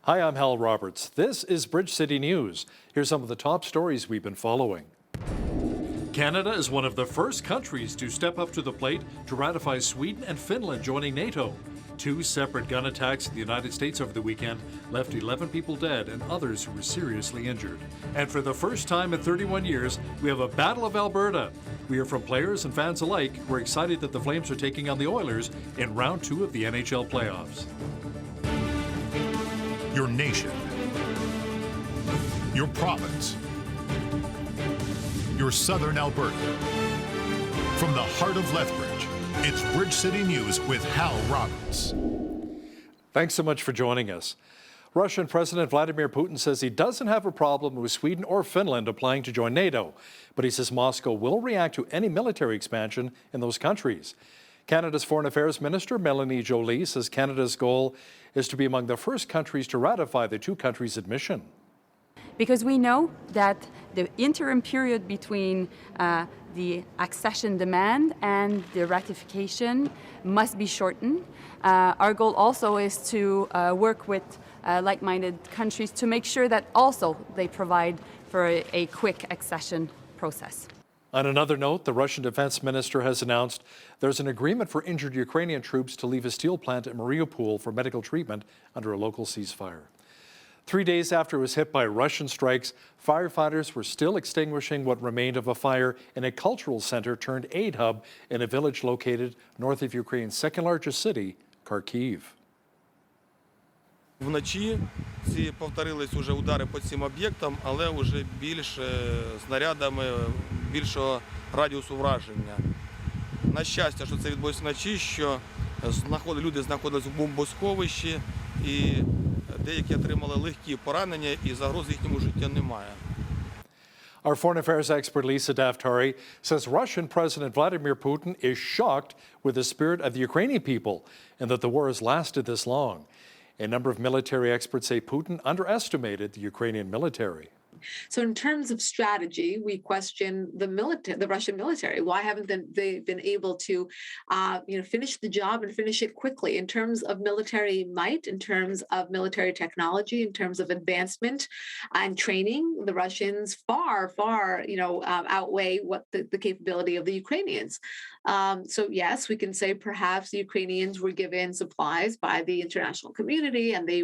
Hi, I'm Hal Roberts. This is Bridge City News. Here's some of the top stories we've been following. Canada is one of the first countries to step up to the plate to ratify Sweden and Finland joining NATO. Two separate gun attacks in the United States over the weekend left 11 people dead and others who were seriously injured. And for the first time in 31 years, we have a Battle of Alberta. We hear from players and fans alike who are excited that the Flames are taking on the Oilers in round 2 of the NHL playoffs. Your nation, your province, your southern Alberta. From the heart of Lethbridge, it's Bridge City News with Hal Roberts. Thanks so much for joining us. Russian President Vladimir Putin says he doesn't have a problem with Sweden or Finland applying to join NATO, but he says Moscow will react to any military expansion in those countries. Canada's Foreign Affairs Minister, Melanie Joly, says Canada's goal is to be among the first countries to ratify the two countries' admission. Because we know that the interim period between the accession demand and the ratification must be shortened. Our goal also is to work with like-minded countries to make sure that also they provide for a quick accession process. On another note, the Russian defense minister has announced there's an agreement for injured Ukrainian troops to leave a steel plant at Mariupol for medical treatment under a local ceasefire. 3 days after it was hit by Russian strikes, firefighters were still extinguishing what remained of a fire in a cultural center turned aid hub in a village located north of Ukraine's second largest city, Kharkiv. Вночі ці повторились уже удари по цим об'єктам, але вже більш снарядами більшого радіусу враження. На щастя, що це відбулося вночі, що люди знаходились в бомбосховищі і деякі отримали легкі поранення і загрози їхньому життю немає. Our foreign affairs expert Lisa Daftari says Russian President Vladimir Putin is shocked with the spirit of the Ukrainian people and that the war has lasted this long. A number of military experts say Putin underestimated the Ukrainian military. So in terms of strategy, we question the Russian military. Why haven't they been able to finish the job and finish it quickly? In terms of military might, in terms of military technology, in terms of advancement and training, the Russians far outweigh what the capability of the Ukrainians. So yes, we can say perhaps the Ukrainians were given supplies by the international community and they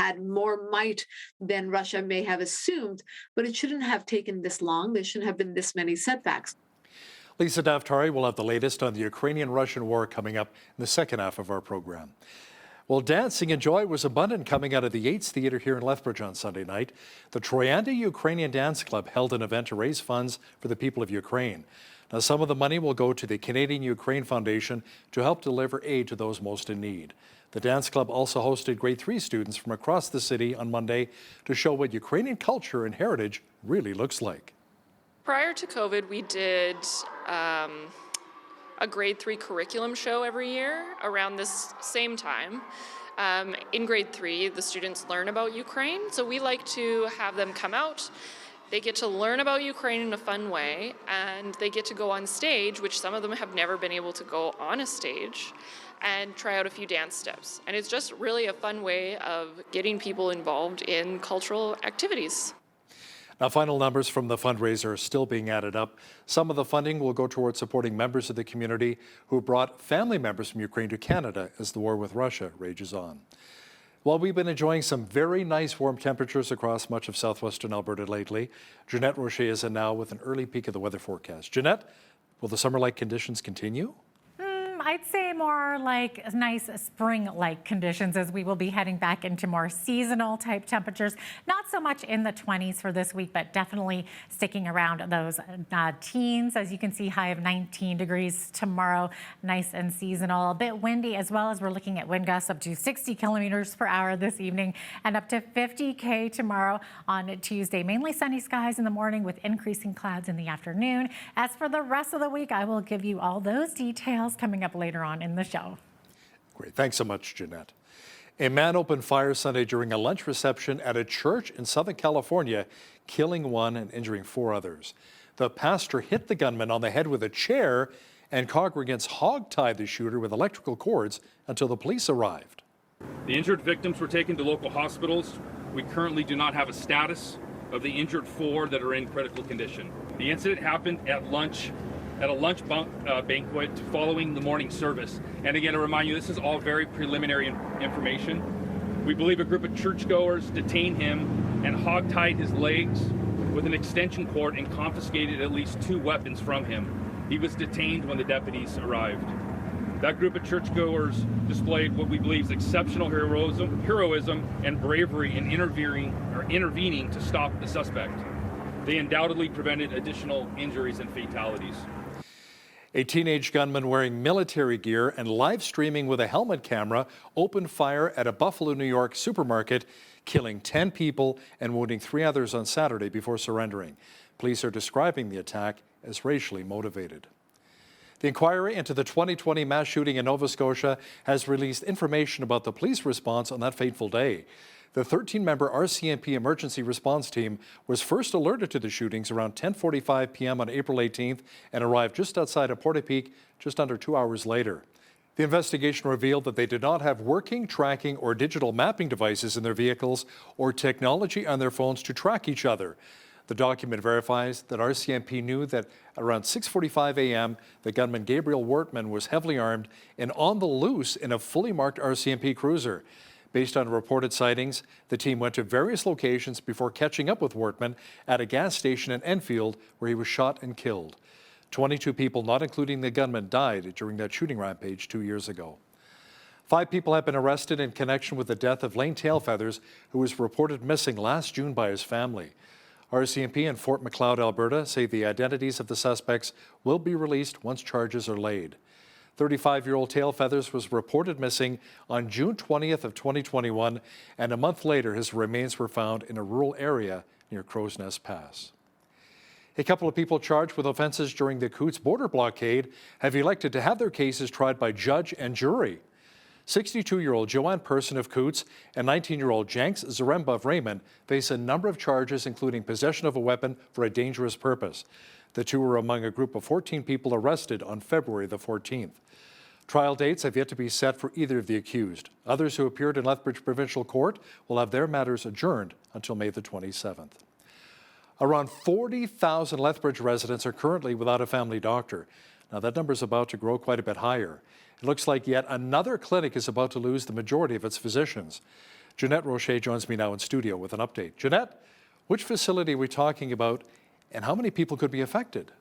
had more might than Russia may have assumed. But it shouldn't have taken this long. There shouldn't have been this many setbacks. Lisa Daftari will have the latest on the Ukrainian-Russian war coming up in the second half of our program. Well, dancing and joy was abundant coming out of the Yates Theatre here in Lethbridge on Sunday night. The Troyanda Ukrainian Dance Club held an event to raise funds for the people of Ukraine. Now, some of the money will go to the Canadian Ukraine Foundation to help deliver aid to those most in need. The dance club also hosted grade 3 students from across the city on Monday to show what Ukrainian culture and heritage really looks like. Prior to COVID, we did a grade 3 curriculum show every year around this same time. In grade 3, the students learn about Ukraine, so we like to have them come out. They get to learn about Ukraine in a fun way, and they get to go on stage, which some of them have never been able to go on a stage, and try out a few dance steps. And it's just really a fun way of getting people involved in cultural activities. Now, final numbers from the fundraiser are still being added up. Some of the funding will go towards supporting members of the community who brought family members from Ukraine to Canada as the war with Russia rages on. Well, we've been enjoying some very nice warm temperatures across much of southwestern Alberta lately. Jeanette Rocher is in now with an early peek of the weather forecast. Jeanette, will the summer-like conditions continue? I'd say more like nice spring-like conditions as we will be heading back into more seasonal type temperatures. Not so much in the 20s for this week, but definitely sticking around those teens. As you can see, high of 19 degrees tomorrow, nice and seasonal. A bit windy as well, as we're looking at wind gusts up to 60 kilometers per hour this evening and up to 50 tomorrow on Tuesday. Mainly sunny skies in the morning with increasing clouds in the afternoon. As for the rest of the week, I will give you all those details coming up later on in the show. Great. Thanks so much, Jeanette. A man opened fire Sunday during a lunch reception at a church in Southern California, killing one and injuring 4 others. The pastor hit the gunman on the head with a chair, and congregants hogtied the shooter with electrical cords until the police arrived. The injured victims were taken to local hospitals. We currently do not have a status of the injured 4 that are in critical condition. The incident happened at a lunch banquet following the morning service. And again, to remind you, this is all very preliminary information. We believe a group of churchgoers detained him and hogtied his legs with an extension cord and confiscated at least 2 weapons from him. He was detained when the deputies arrived. That group of churchgoers displayed what we believe is exceptional heroism and bravery in intervening to stop the suspect. They undoubtedly prevented additional injuries and fatalities. A teenage gunman wearing military gear and live streaming with a helmet camera opened fire at a Buffalo, New York supermarket, killing 10 people and wounding 3 others on Saturday before surrendering. Police are describing the attack as racially motivated. The inquiry into the 2020 mass shooting in Nova Scotia has released information about the police response on that fateful day. The 13-member RCMP emergency response team was first alerted to the shootings around 10:45 p.m. on April 18th and arrived just outside of Portapique just under 2 hours later. The investigation revealed that they did not have working, tracking, or digital mapping devices in their vehicles or technology on their phones to track each other. The document verifies that RCMP knew that around 6:45 a.m., the gunman Gabriel Wortman was heavily armed and on the loose in a fully marked RCMP cruiser. Based on reported sightings, the team went to various locations before catching up with Wortman at a gas station in Enfield, where he was shot and killed. 22 people, not including the gunman, died during that shooting rampage 2 years ago. 5 people have been arrested in connection with the death of Lane Tailfeathers, who was reported missing last June by his family. RCMP in Fort Macleod, Alberta, say the identities of the suspects will be released once charges are laid. 35-year-old Tailfeathers was reported missing on June 20th of 2021, and a month later his remains were found in a rural area near Crow's Nest Pass. A couple of people charged with offenses during the Coutts border blockade have elected to have their cases tried by judge and jury. 62-year-old Joanne Person of Coutts and 19-year-old Janks Zaremba of Raymond face a number of charges, including possession of a weapon for a dangerous purpose. The two were among a group of 14 people arrested on February the 14th. Trial dates have yet to be set for either of the accused. Others who appeared in Lethbridge Provincial Court will have their matters adjourned until May the 27th. Around 40,000 Lethbridge residents are currently without a family doctor. Now that number is about to grow quite a bit higher. It looks like yet another clinic is about to lose the majority of its physicians. Jeanette Rocher joins me now in studio with an update. Jeanette, which facility are we talking about and how many people could be affected?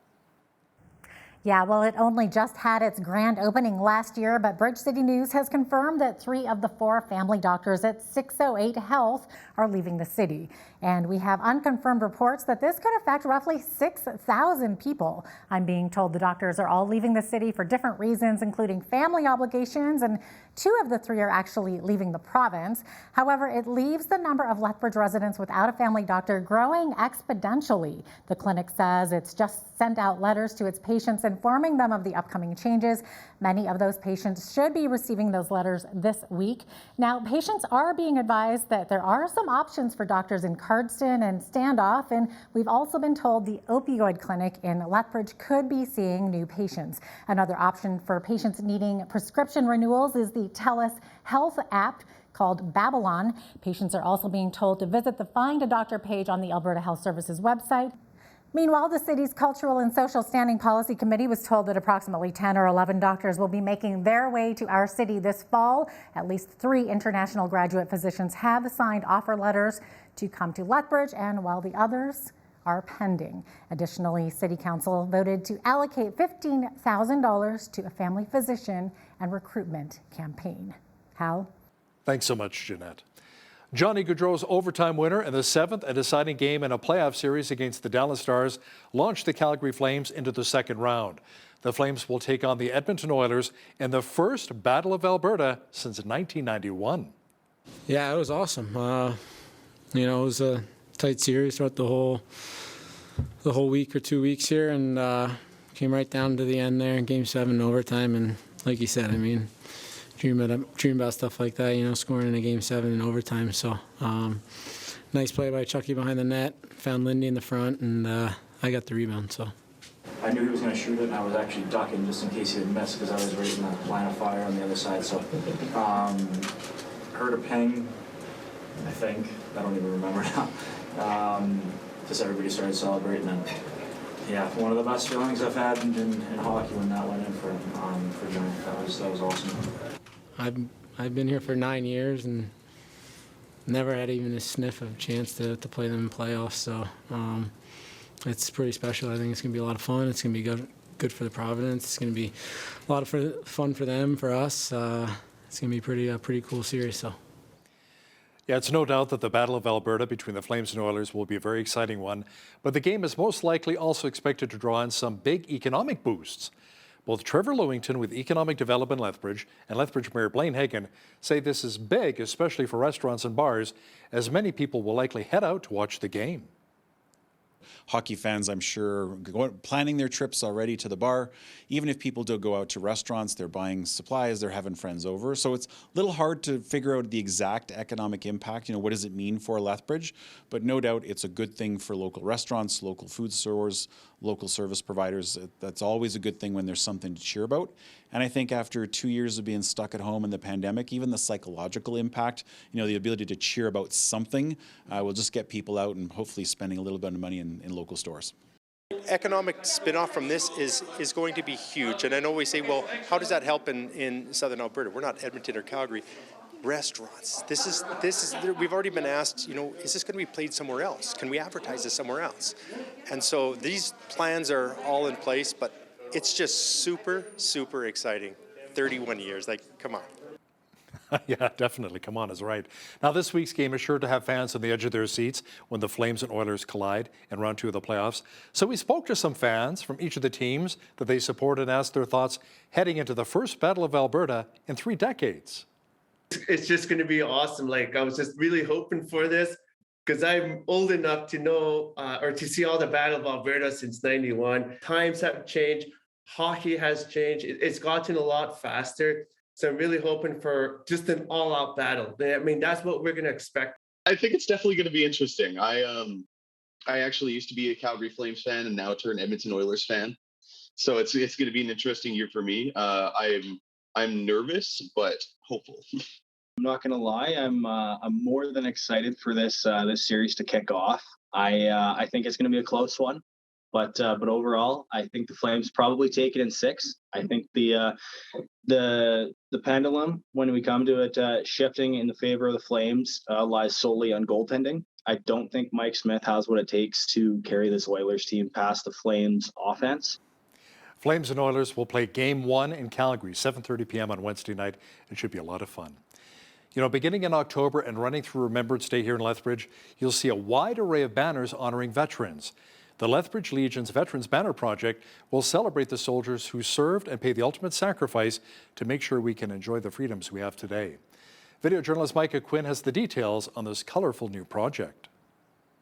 Yeah, well, it only just had its grand opening last year, but Bridge City News has confirmed that 3 of the 4 family doctors at 608 Health are leaving the city. And we have unconfirmed reports that this could affect roughly 6,000 people. I'm being told the doctors are all leaving the city for different reasons, including family obligations, and 2 of the 3 are actually leaving the province. However, it leaves the number of Lethbridge residents without a family doctor growing exponentially. The clinic says it's just sent out letters to its patients informing them of the upcoming changes. Many of those patients should be receiving those letters this week. Now, patients are being advised that there are some options for doctors in Cardston and Standoff, and we've also been told the opioid clinic in Lethbridge could be seeing new patients. Another option for patients needing prescription renewals is the TELUS Health app called Babylon. Patients are also being told to visit the Find a Doctor page on the Alberta Health Services website. Meanwhile, the city's Cultural and Social Standing Policy Committee was told that approximately 10 or 11 doctors will be making their way to our city this fall. At least 3 international graduate physicians have signed offer letters to come to Lethbridge, and while the others are pending. Additionally, City Council voted to allocate $15,000 to a family physician and recruitment campaign. Hal? Thanks so much, Jeanette. Johnny Gaudreau's overtime winner in the 7th and deciding game in a playoff series against the Dallas Stars launched the Calgary Flames into the 2nd round. The Flames will take on the Edmonton Oilers in the first Battle of Alberta since 1991. Yeah, it was awesome. It was a tight series throughout the whole week or 2 weeks here, and came right down to the end there in Game 7 overtime. And like you said, dream about stuff like that, scoring in a Game 7 in overtime. So nice play by Chucky behind the net, found Lindy in the front, and I got the rebound. So I knew he was going to shoot it, and I was actually ducking just in case he would miss because I was right in the line of fire on the other side. So heard a ping, I think. I don't even remember now. Just everybody started celebrating, and yeah, one of the best feelings I've had in hockey when that went in for Johnny. That was awesome. I've been here for 9 years and never had even a sniff of a chance to play them in playoffs. So it's pretty special. I think it's going to be a lot of fun. It's going to be good for the Providence. It's going to be a lot of fun for them, for us. It's going to be pretty cool series. So. Yeah, it's no doubt that the Battle of Alberta between the Flames and Oilers will be a very exciting one, but the game is most likely also expected to draw in some big economic boosts. Both Trevor Lewington with Economic Development Lethbridge and Lethbridge Mayor Blaine Hagan say this is big, especially for restaurants and bars, as many people will likely head out to watch the game. Hockey fans, I'm sure, planning their trips already to the bar. Even if people do go out to restaurants, they're buying supplies, they're having friends over. So it's a little hard to figure out the exact economic impact. What does it mean for Lethbridge? But no doubt it's a good thing for local restaurants, local food stores, local service providers. That's always a good thing when there's something to cheer about. And I think after 2 years of being stuck at home in the pandemic, even the psychological impact, the ability to cheer about something will just get people out and hopefully spending a little bit of money in local stores. Economic spin-off from this is going to be huge. And I know we say, well, how does that help in southern Alberta? We're not Edmonton or Calgary. Restaurants. This is. We've already been asked, is this going to be played somewhere else? Can we advertise this somewhere else? And so these plans are all in place, but it's just super, super exciting. 31 years, come on. Yeah, definitely. Come on is right. Now, this week's game is sure to have fans on the edge of their seats when the Flames and Oilers collide in round 2 of the playoffs. So we spoke to some fans from each of the teams that they support and asked their thoughts heading into the first Battle of Alberta in 3 decades. It's just going to be awesome. I was just really hoping for this because I'm old enough to know or to see all the Battle of Alberta since '91. Times have changed. Hockey has changed. It's gotten a lot faster. So I'm really hoping for just an all-out battle. I mean, that's what we're going to expect. I think it's definitely going to be interesting. I actually used to be a Calgary Flames fan and now turned Edmonton Oilers fan. So it's going to be an interesting year for me. I'm nervous, but hopeful. I'm not going to lie. I'm more than excited for this series to kick off. I think it's going to be a close one, but overall, I think the Flames probably take it in 6. I think the pendulum, when we come to it, shifting in the favor of the Flames, lies solely on goaltending. I don't think Mike Smith has what it takes to carry this Oilers team past the Flames offense. Flames and Oilers will play Game 1 in Calgary, 7:30 p.m. on Wednesday night. It should be a lot of fun. Beginning in October and running through Remembrance Day here in Lethbridge, you'll see a wide array of banners honoring veterans. The Lethbridge Legion's Veterans Banner Project will celebrate the soldiers who served and paid the ultimate sacrifice to make sure we can enjoy the freedoms we have today. Video journalist Micah Quinn has the details on this colorful new project.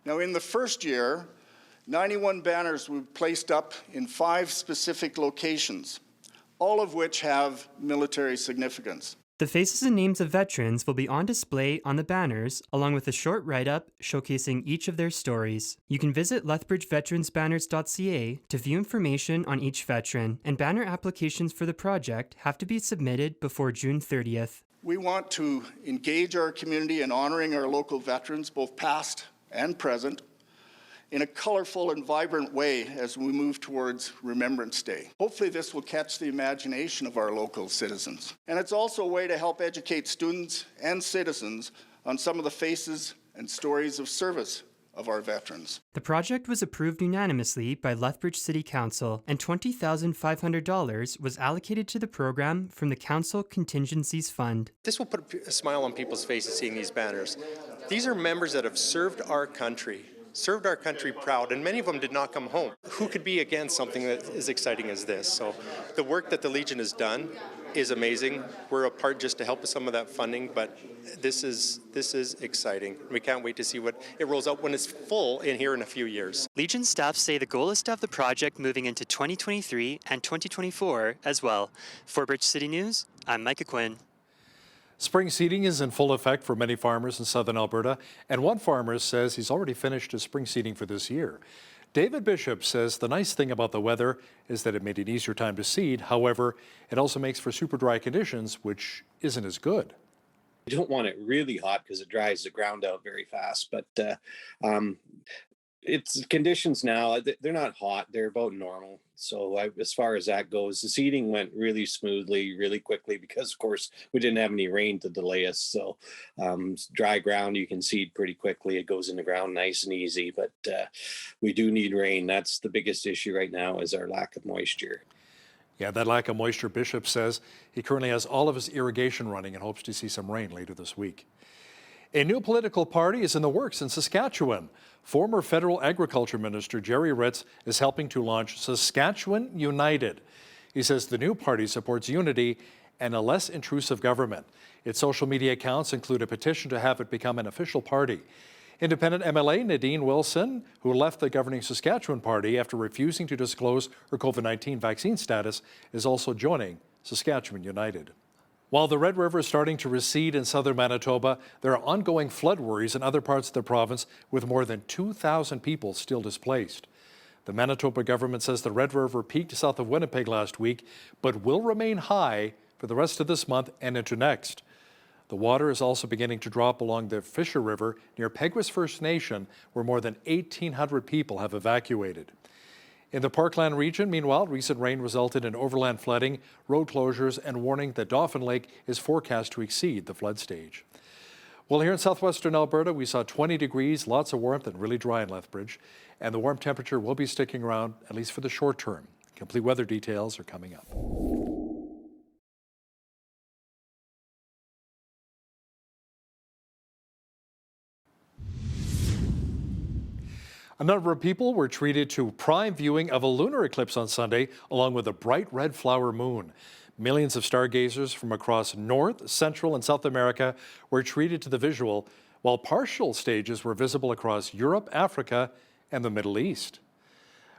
Now, in the first year, 91 banners were placed up in 5 specific locations, all of which have military significance. The faces and names of veterans will be on display on the banners, along with a short write-up showcasing each of their stories. You can visit lethbridgeveteransbanners.ca to view information on each veteran, and banner applications for the project have to be submitted before June 30th. We want to engage our community in honoring our local veterans, both past and present, in a colorful and vibrant way as we move towards Remembrance Day. Hopefully this will catch the imagination of our local citizens. And it's also a way to help educate students and citizens on some of the faces and stories of service of our veterans. The project was approved unanimously by Lethbridge City Council, and $20,500 was allocated to the program from the Council Contingencies Fund. This will put a smile on people's faces seeing these banners. These are members that have served our country proud, and many of them did not come home. Who could be against something that is exciting as this? So the work that the Legion has done is amazing. We're a part just to help with some of that funding, but this is exciting. We can't wait to see what it rolls out when it's full in here in a few years. Legion staff say the goal is to have the project moving into 2023 and 2024 as well. For Bridge City News, I'm Micah Quinn. Spring seeding is in full effect for many farmers in southern Alberta, and one farmer says he's already finished his spring seeding for this year. David Bishop says the nice thing about the weather is that it made an easier time to seed. However, it also makes for super dry conditions, which isn't as good. You don't want it really hot because it dries the ground out very fast, but it's conditions now, they're not hot, they're about normal. So as far as that goes, the seeding went really smoothly, really quickly, because of course we didn't have any rain to delay us. So dry ground, you can seed pretty quickly. It goes in the ground nice and easy, but we do need rain. That's the biggest issue right now, is our lack of moisture. Yeah, that lack of moisture, Bishop says he currently has all of his irrigation running and hopes to see some rain later this week. A new political party is in the works in Saskatchewan. Former federal agriculture minister Jerry Ritz is helping to launch Saskatchewan United. He says the new party supports unity and a less intrusive government. Its social media accounts include a petition to have it become an official party. Independent MLA Nadine Wilson, who left the governing Saskatchewan party after refusing to disclose her COVID-19 vaccine status, is also joining Saskatchewan United. While the Red River is starting to recede in southern Manitoba, there are ongoing flood worries in other parts of the province, with more than 2,000 people still displaced. The Manitoba government says the Red River peaked south of Winnipeg last week, but will remain high for the rest of this month and into next. The water is also beginning to drop along the Fisher River near Peguis First Nation, where more than 1,800 people have evacuated. In the Parkland region, meanwhile, recent rain resulted in overland flooding, road closures, and warning that Dauphin Lake is forecast to exceed the flood stage. Well, here in southwestern Alberta, we saw 20 degrees, lots of warmth, and really dry in Lethbridge. And the warm temperature will be sticking around, at least for the short term. Complete weather details are coming up. A number of people were treated to prime viewing of a lunar eclipse on Sunday, along with a bright red flower moon. Millions of stargazers from across North, Central, and South America were treated to the visual, while partial stages were visible across Europe, Africa, and the Middle East.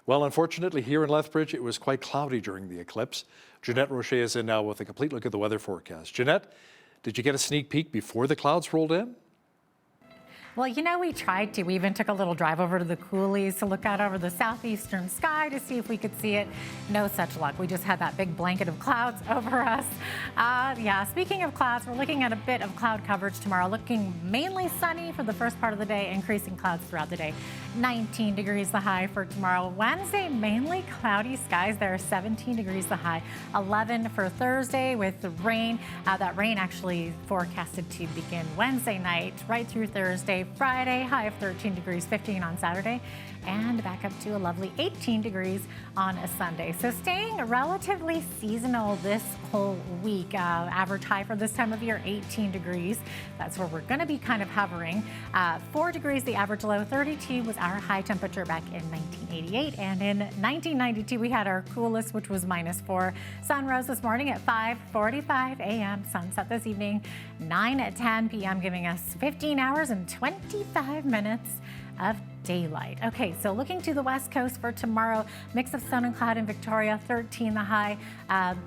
Well, unfortunately, here in Lethbridge, it was quite cloudy during the eclipse. Jeanette Rocher is in now with a complete look at the weather forecast. Jeanette, did you get a sneak peek before the clouds rolled in? Well, you know, we tried to. We even took a little drive over to the coulees to look out over the southeastern sky to see if we could see it. No such luck. We just had that big blanket of clouds over us. Yeah, speaking of clouds, we're looking at a bit of cloud coverage tomorrow, looking mainly sunny for the first part of the day, increasing clouds throughout the day. 19 degrees the high for tomorrow. Wednesday, mainly cloudy skies. There are 17 degrees the high. 11 for Thursday with the rain. That rain actually forecasted to begin Wednesday night right through Thursday. Friday, high of 13 degrees, 15 on Saturday, and back up to a lovely 18 degrees on a Sunday. So staying relatively seasonal this whole week. Average high for this time of year, 18 degrees. That's where we're going to be kind of hovering. 4 degrees, the average low. 32 was our high temperature back in 1988. And in 1992, we had our coolest, which was -4. Sun rose this morning at 5:45 a.m. Sunset this evening, 9:10 p.m., giving us 15 hours and 25 minutes of daylight. Okay, so looking to the west coast for tomorrow, mix of sun and cloud in Victoria, 13 the high,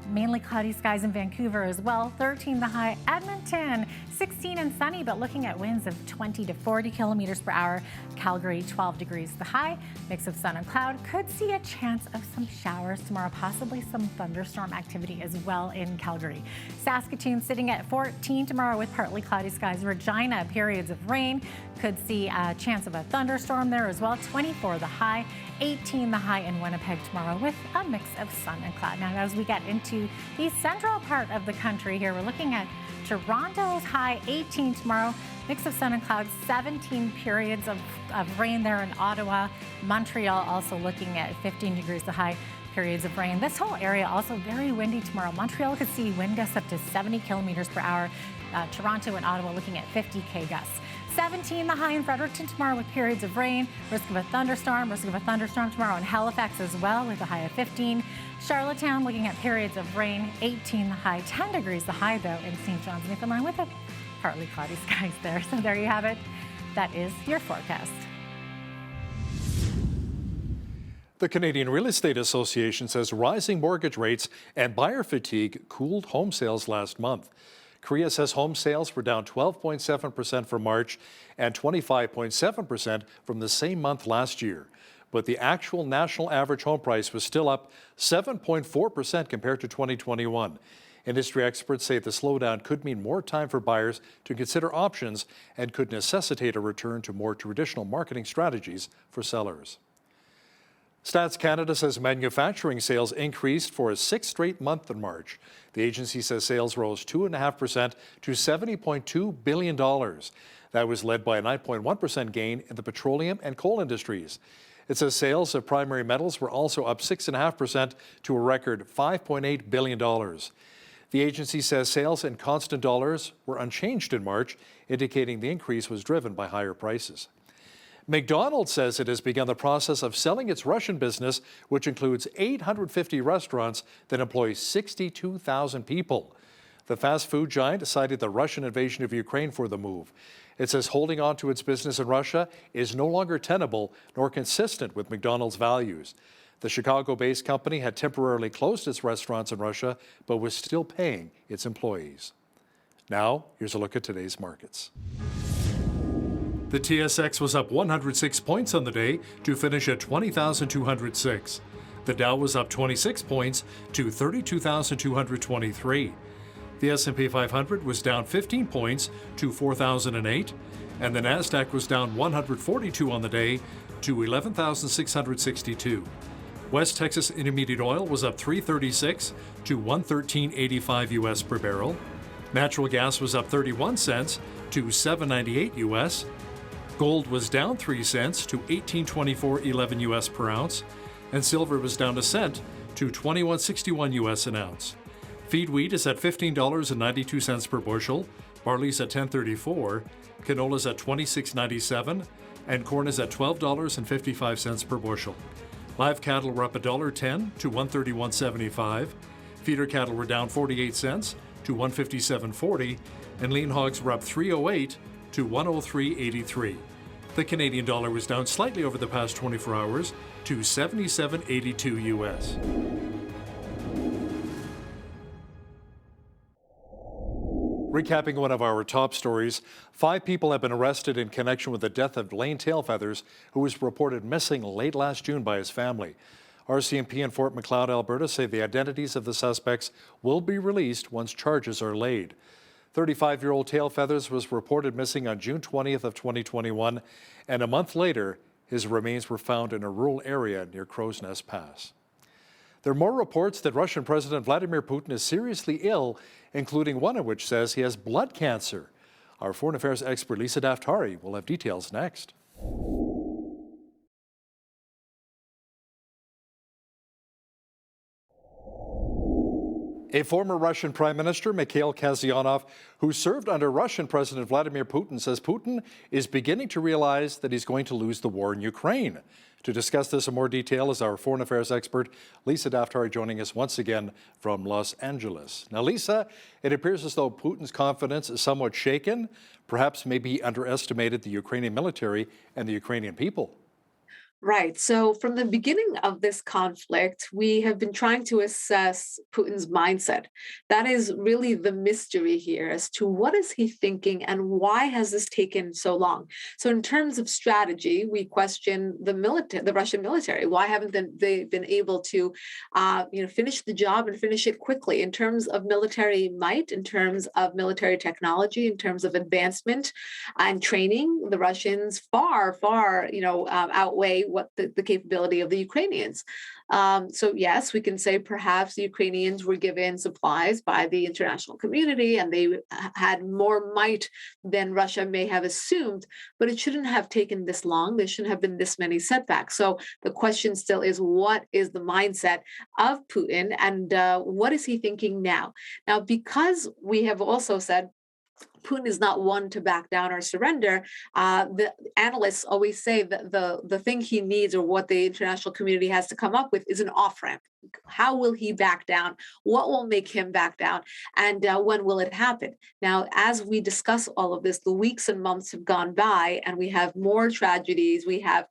mainly cloudy skies in Vancouver as well, 13 the high. Edmonton, 16 and sunny, but looking at winds of 20 to 40 kilometers per hour. Calgary, 12 degrees the high, mix of sun and cloud. Could see a chance of some showers tomorrow, possibly some thunderstorm activity as well in Calgary. Saskatoon sitting at 14 tomorrow with partly cloudy skies. Regina, periods of rain. Could see a chance of a thunderstorm there as well. 24 the high, 18 the high in Winnipeg tomorrow with a mix of sun and cloud. Now, as we get into the central part of the country here, we're looking at Toronto's high, 18 tomorrow. Mix of sun and clouds, 17 periods of rain there in Ottawa. Montreal also looking at 15 degrees the high, periods of rain. This whole area also very windy tomorrow. Montreal could see wind gusts up to 70 kilometers per hour. Toronto and Ottawa looking at 50 gusts. 17 the high in Fredericton tomorrow with periods of rain. Risk of a thunderstorm tomorrow in Halifax as well with a high of 15. Charlottetown looking at periods of rain, 18 the high, 10 degrees the high though in St. John's, Newfoundland with a partly cloudy skies there. So there you have it. That is your forecast. The Canadian Real Estate Association says rising mortgage rates and buyer fatigue cooled home sales last month. Korea says home sales were down 12.7% for March and 25.7% from the same month last year. But the actual national average home price was still up 7.4% compared to 2021. Industry experts say the slowdown could mean more time for buyers to consider options and could necessitate a return to more traditional marketing strategies for sellers. Stats Canada says manufacturing sales increased for a sixth straight month in March. The agency says sales rose 2.5% to $70.2 billion. That was led by a 9.1% gain in the petroleum and coal industries. It says sales of primary metals were also up 6.5% to a record $5.8 billion. The agency says sales in constant dollars were unchanged in March, indicating the increase was driven by higher prices. McDonald's says it has begun the process of selling its Russian business, which includes 850 restaurants that employ 62,000 people. The fast food giant cited the Russian invasion of Ukraine for the move. It says holding on to its business in Russia is no longer tenable nor consistent with McDonald's values. The Chicago-based company had temporarily closed its restaurants in Russia, but was still paying its employees. Now, here's a look at today's markets. The TSX was up 106 points on the day to finish at 20,206. The Dow was up 26 points to 32,223. The S&P 500 was down 15 points to 4,008, and the Nasdaq was down 142 on the day to 11,662. West Texas Intermediate Oil was up 336 to 113.85 US per barrel. Natural gas was up 31 cents to 7.98 US. Gold was down 3 cents to 18.24.11 US per ounce, and silver was down a cent to 21.61 US an ounce. Feed wheat is at $15.92 per bushel, barley's at $10.34, canola's at $26.97, and corn is at $12.55 per bushel. Live cattle were up $1.10 to $131.75. Feeder cattle were down 48 cents to $157.40, and lean hogs were up $3.08 to $103.83. The Canadian dollar was down slightly over the past 24 hours to 77.82 US. Recapping one of our top stories, 5 people have been arrested in connection with the death of Lane Tailfeathers, who was reported missing late last June by his family. RCMP in Fort Macleod, Alberta say the identities of the suspects will be released once charges are laid. 35-year-old Tailfeathers was reported missing on June 20th of 2021, and a month later, his remains were found in a rural area near Crow's Nest Pass. There are more reports that Russian President Vladimir Putin is seriously ill, including one of which says he has blood cancer. Our foreign affairs expert Lisa Daftari will have details next. A former Russian Prime Minister, Mikhail Kazyanov, who served under Russian President Vladimir Putin, says Putin is beginning to realize that he's going to lose the war in Ukraine. To discuss this in more detail is our foreign affairs expert, Lisa Daftari, joining us once again from Los Angeles. Now, Lisa, it appears as though Putin's confidence is somewhat shaken. Perhaps maybe he underestimated the Ukrainian military and the Ukrainian people. Right. So from the beginning of this conflict, we have been trying to assess Putin's mindset. That is really the mystery here as to what is he thinking and why has this taken so long? So in terms of strategy, we question the Russian military. Why haven't they been able to finish the job and finish it quickly? In terms of military might, in terms of military technology, in terms of advancement and training, the Russians far outweigh what the capability of the Ukrainians. So yes, we can say perhaps the Ukrainians were given supplies by the international community and they had more might than Russia may have assumed, but it shouldn't have taken this long. There shouldn't have been this many setbacks. So the question still is, what is the mindset of Putin and what is he thinking now? Now, because we have also said Putin is not one to back down or surrender. The analysts always say that the thing he needs, or what the international community has to come up with, is an off-ramp. How will he back down? What will make him back down? And when will it happen? Now, as we discuss all of this, the weeks and months have gone by, and we have more tragedies. We have,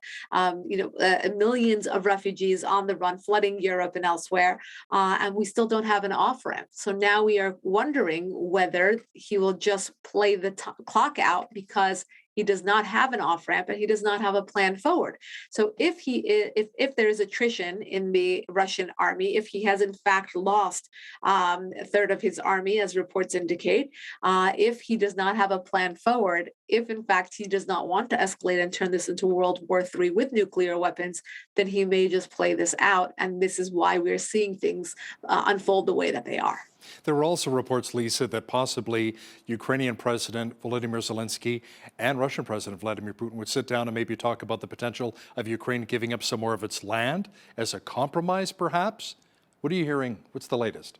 millions of refugees on the run, flooding Europe and elsewhere, and we still don't have an off-ramp. So now we are wondering whether he will just play the clock out because he does not have an off ramp, and he does not have a plan forward. So if there is attrition in the Russian army, if he has in fact lost a third of his army, as reports indicate, if he does not have a plan forward, if in fact he does not want to escalate and turn this into World War III with nuclear weapons, then he may just play this out. And this is why we're seeing things unfold the way that they are. There were also reports, Lisa, that possibly Ukrainian President Volodymyr Zelensky and Russian President Vladimir Putin would sit down and maybe talk about the potential of Ukraine giving up some more of its land as a compromise, perhaps. What are you hearing? What's the latest?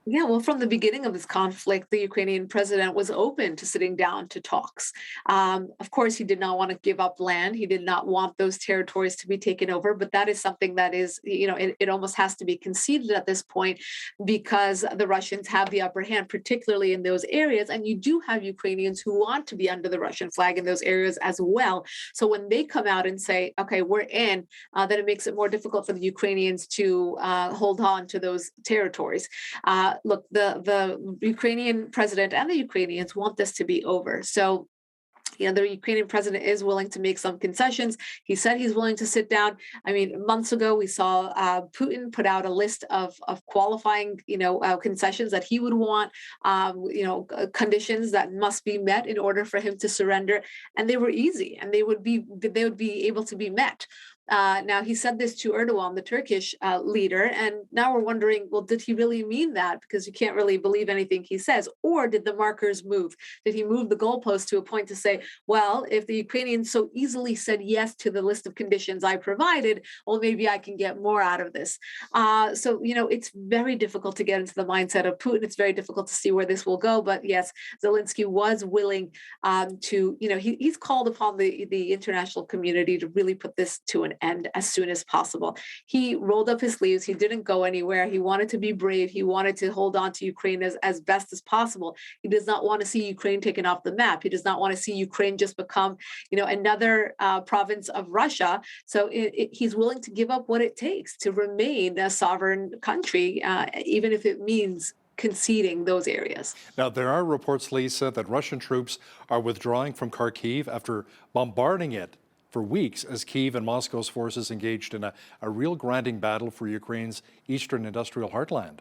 Yeah, well, from the beginning of this conflict, the Ukrainian president was open to sitting down to talks. Of course, he did not want to give up land. He did not want those territories to be taken over. But that is something that is, it almost has to be conceded at this point because the Russians have the upper hand, particularly in those areas. And you do have Ukrainians who want to be under the Russian flag in those areas as well. So when they come out and say, okay, we're in, then it makes it more difficult for the Ukrainians to hold on to those territories. Look, the Ukrainian president and the Ukrainians want this to be over. So, the Ukrainian president is willing to make some concessions. He said he's willing to sit down. I mean, months ago, we saw Putin put out a list of qualifying, concessions that he would want, conditions that must be met in order for him to surrender. And they were easy, and they would be able to be met. Now, he said this to Erdogan, the Turkish leader, and now we're wondering, well, did he really mean that? Because you can't really believe anything he says. Or did the markers move? Did he move the goalpost to a point to say, well, if the Ukrainians so easily said yes to the list of conditions I provided, well, maybe I can get more out of this. So, it's very difficult to get into the mindset of Putin. It's very difficult to see where this will go. But yes, Zelensky was willing to, he's called upon the international community to really put this to an end as soon as possible. He rolled up his sleeves. He didn't go anywhere. He wanted to be brave. He wanted to hold on to Ukraine as best as possible. He does not want to see Ukraine taken off the map. He does not want to see Ukraine just become, another province of Russia. So he's willing to give up what it takes to remain a sovereign country, even if it means conceding those areas. Now, there are reports, Lisa, that Russian troops are withdrawing from Kharkiv after bombarding it for weeks as Kiev and Moscow's forces engaged in a real grinding battle for Ukraine's eastern industrial heartland.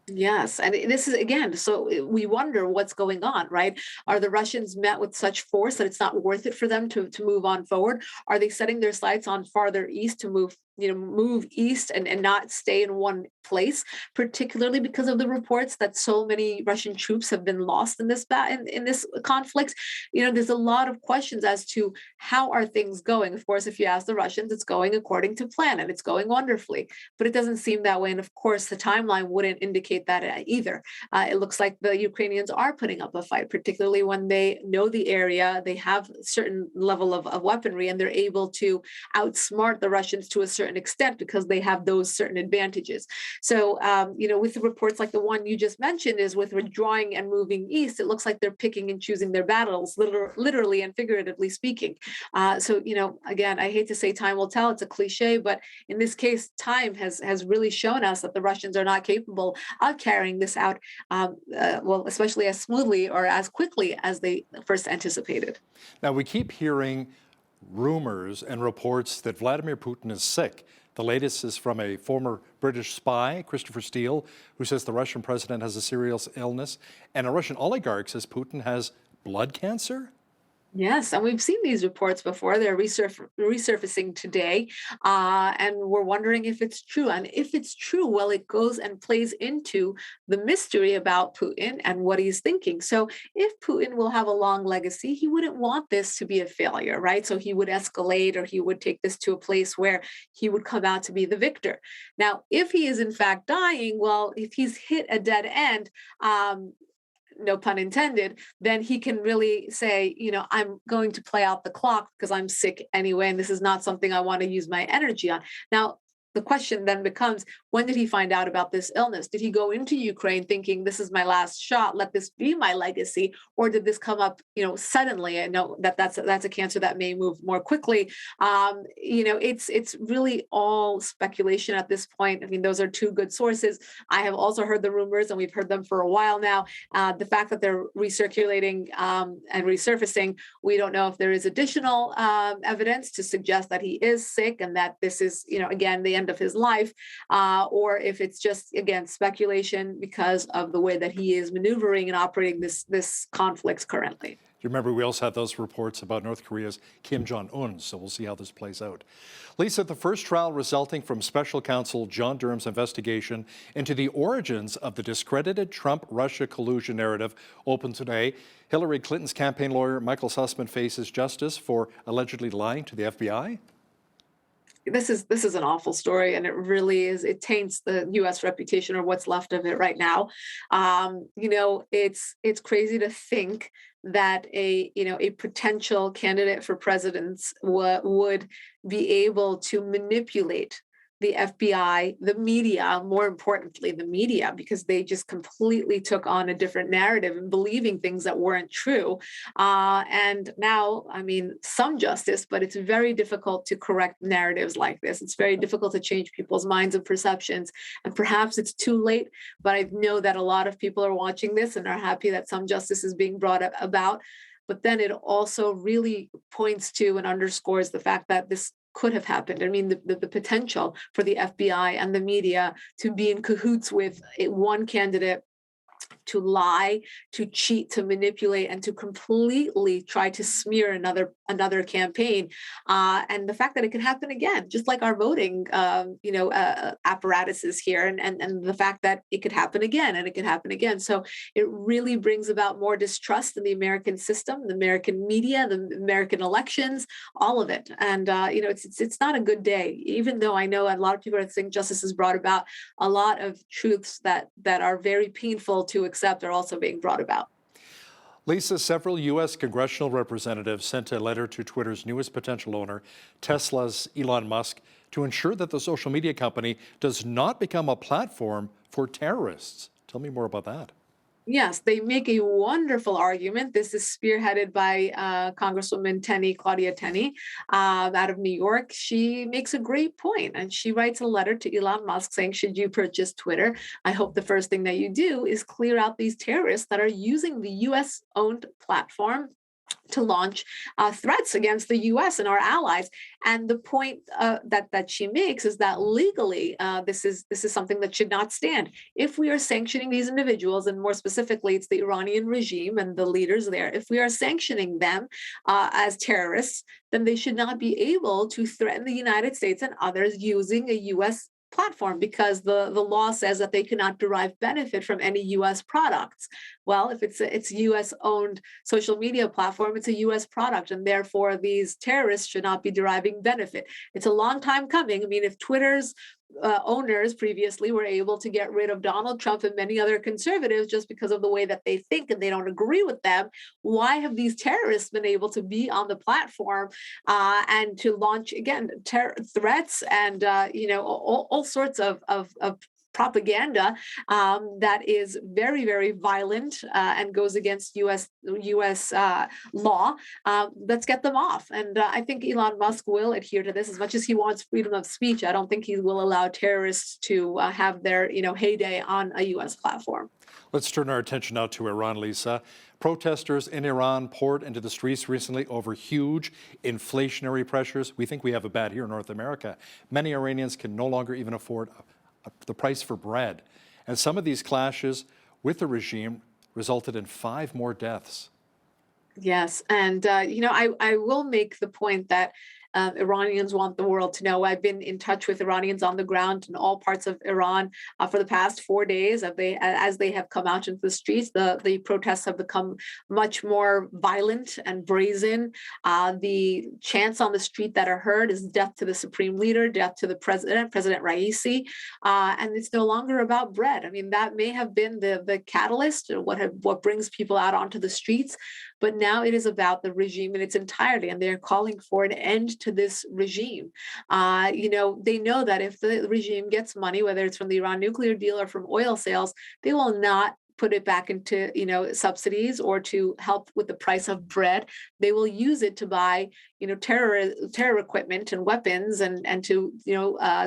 Yes. And this is, again, so we wonder what's going on, right? Are the Russians met with such force that it's not worth it for them to move on forward? Are they setting their sights on farther east to move east and not stay in one place, particularly because of the reports that so many Russian troops have been lost in this conflict? There's a lot of questions as to how are things going. Of course, if you ask the Russians, it's going according to plan and it's going wonderfully, but it doesn't seem that way. And of course, the timeline wouldn't indicate that either. It looks like the Ukrainians are putting up a fight, particularly when they know the area, they have a certain level of weaponry, and they're able to outsmart the Russians to a certain extent because they have those certain advantages. So, with the reports like the one you just mentioned, is with withdrawing and moving east, it looks like they're picking and choosing their battles, literally and figuratively speaking. So, again, I hate to say time will tell, it's a cliche, but in this case, time has really shown us that the Russians are not capable of carrying this out, especially as smoothly or as quickly as they first anticipated. Now, we keep hearing rumors and reports that Vladimir Putin is sick. The latest is from a former British spy, Christopher Steele, who says the Russian president has a serious illness, and a Russian oligarch says Putin has blood cancer. Yes, and we've seen these reports before. They're resurfacing today, and we're wondering if it's true. And if it's true, well, it goes and plays into the mystery about Putin and what he's thinking. So if Putin will have a long legacy, he wouldn't want this to be a failure, right? So he would escalate, or he would take this to a place where he would come out to be the victor. Now, if he is in fact dying, well, if he's hit a dead end, no pun intended, then he can really say, I'm going to play out the clock because I'm sick anyway, and this is not something I want to use my energy on. Now, the question then becomes, when did he find out about this illness? Did he go into Ukraine thinking this is my last shot, let this be my legacy, or did this come up, suddenly? I know that that's a cancer that may move more quickly. It's really all speculation at this point. I mean, those are two good sources. I have also heard the rumors, and we've heard them for a while now. The fact that they're recirculating and resurfacing, we don't know if there is additional evidence to suggest that he is sick and that this is, again, the end of his life, or if it's just, again, speculation because of the way that he is maneuvering and operating this conflict currently. You remember we also had those reports about North Korea's Kim Jong-un, so we'll see how this plays out. Lisa, the first trial resulting from special counsel John Durham's investigation into the origins of the discredited Trump-Russia collusion narrative opened today. Hillary Clinton's campaign lawyer Michael Sussman faces justice for allegedly lying to the FBI. This is an awful story, and it really is. It taints the U.S. reputation, or what's left of it right now. It's crazy to think that a potential candidate for president would be able to manipulate the FBI, the media, more importantly, the media, because they just completely took on a different narrative and believing things that weren't true. And now, I mean, some justice, but it's very difficult to correct narratives like this. It's very difficult to change people's minds and perceptions. And perhaps it's too late, but I know that a lot of people are watching this and are happy that some justice is being brought up about. But then it also really points to and underscores the fact that this could have happened. I mean, the potential for the FBI and the media to be in cahoots with one candidate, to lie, to cheat, to manipulate, and to completely try to smear another campaign. And the fact that it could happen again, just like our voting, apparatuses here, and the fact that it could happen again and it could happen again. So it really brings about more distrust in the American system, the American media, the American elections, all of it. And it's not a good day, even though I know a lot of people are saying justice has brought about a lot of truths that are very painful to accept are also being brought about. Lisa, several U.S. congressional representatives sent a letter to Twitter's newest potential owner, Tesla's Elon Musk, to ensure that the social media company does not become a platform for terrorists. Tell me more about that. Yes, they make a wonderful argument. This is spearheaded by Congresswoman Claudia Tenney out of New York. She makes a great point, and she writes a letter to Elon Musk saying, should you purchase Twitter, I hope the first thing that you do is clear out these terrorists that are using the U.S.-owned platform to launch threats against the U.S. and our allies. And the point that she makes is that legally, this is something that should not stand. If we are sanctioning these individuals, and more specifically, it's the Iranian regime and the leaders there, if we are sanctioning them as terrorists, then they should not be able to threaten the United States and others using a U.S. platform, because the law says that they cannot derive benefit from any U.S. products. Well, if it's U.S. owned social media platform, it's a U.S. product, and therefore these terrorists should not be deriving benefit. It's a long time coming. I mean, if Twitter's owners previously were able to get rid of Donald Trump and many other conservatives just because of the way that they think and they don't agree with them, why have these terrorists been able to be on the platform and to launch, again, threats and all sorts of propaganda that is very, very violent and goes against U.S. law? Let's get them off. And I think Elon Musk will adhere to this. As much as he wants freedom of speech, I don't think he will allow terrorists to have their heyday on a U.S. platform. Let's turn our attention now to Iran, Lisa. Protesters in Iran poured into the streets recently over huge inflationary pressures. We think we have it bad here in North America. Many Iranians can no longer even afford the price for bread. And some of these clashes with the regime resulted in 5 more deaths. Yes. And, I will make the point that Iranians want the world to know. I've been in touch with Iranians on the ground in all parts of Iran for the past 4 days. As they have come out into the streets, the protests have become much more violent and brazen. The chants on the street that are heard is death to the supreme leader, death to the President Raisi. And it's no longer about bread. I mean, that may have been the catalyst, or what brings people out onto the streets. But now it is about the regime in its entirety, and they're calling for an end to this regime. They know that if the regime gets money, whether it's from the Iran nuclear deal or from oil sales, they will not put it back into subsidies or to help with the price of bread. They will use it to buy terror equipment and weapons and to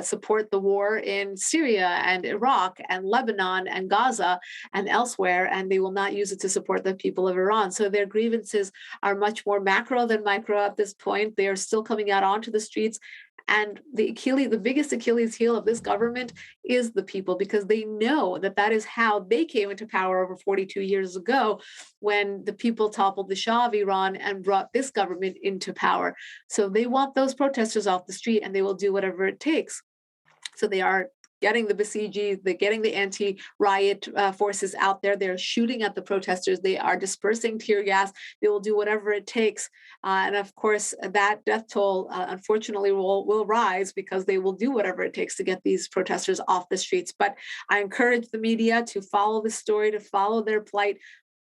support the war in Syria and Iraq and Lebanon and Gaza and elsewhere, and they will not use it to support the people of Iran. So their grievances are much more macro than micro at this point. They are still coming out onto the streets. And the biggest Achilles heel of this government is the people, because they know that is how they came into power over 42 years ago, when the people toppled the Shah of Iran and brought this government into power. So they want those protesters off the street, and they will do whatever it takes. So they are getting the Basiji, they're getting the anti-riot forces out there. They're shooting at the protesters. They are dispersing tear gas. They will do whatever it takes. And of course, that death toll, unfortunately, will rise, because they will do whatever it takes to get these protesters off the streets. But I encourage the media to follow the story, to follow their plight.